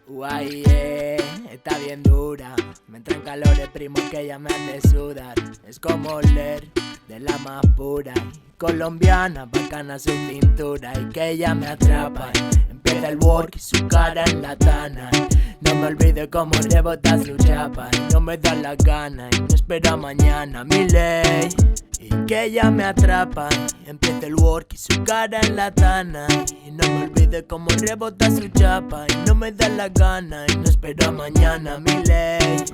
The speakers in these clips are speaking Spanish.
Guay, está bien dura. Me entran calores, primo, que ella me hace sudar. Es como oler de la más pura y colombiana, bacana su cintura y que ella me atrapa. Empieza el work y su cara en la tana. No me olvido cómo rebota su chapa. No me da la gana y no espera mañana mi ley. Y que ella me atrapa. Empieza el work y su cara en la tana. Y no me olvido cómo rebota su chapa. Y no me da la gana y no espera mañana mi ley.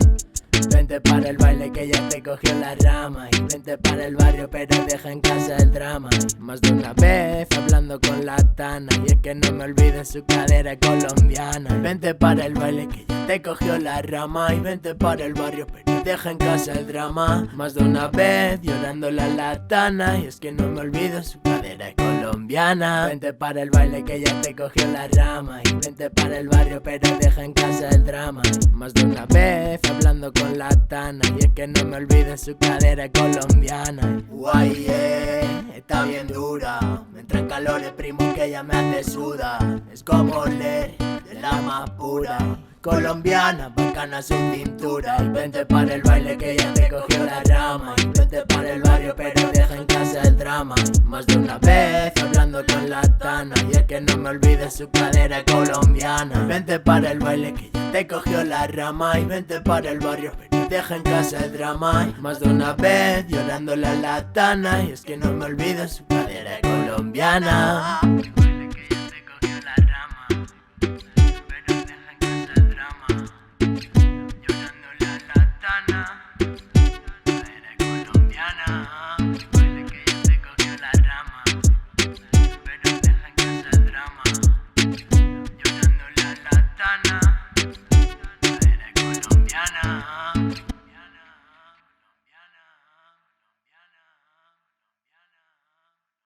Vente para el baile que ya te cogió la rama. Y vente para el barrio pero deja en casa el drama. Más de una vez hablando con la tana. Y es que no me olvido su cadera colombiana. Vente para el baile que ya te cogió la rama. Y vente para el barrio pero deja en casa el drama. Más de una vez llorándole a la tana. Y es que no me olvido su cadera colombiana. Vente para el baile que ya te cogió la rama. Y vente para el barrio pero deja en casa el drama. Más de una vez hablando con la tana. Y es que no me olvido su cadera colombiana. Guay, está bien dura. Me entran calores, primo, que ella me hace sudar. Es como oler de la más pura colombiana, bacana su cintura. Y vente para el baile que ya te cogió la rama. Y vente para el barrio pero deja en casa el drama. Más de una vez hablando con la tana. Y es que no me olvido su cadera colombiana. Vente para el baile que ya te cogió la rama. Y vente para el barrio pero deja en casa el drama. Más de una vez llorándole a la tana. Y es que no me olvido su cadera colombiana.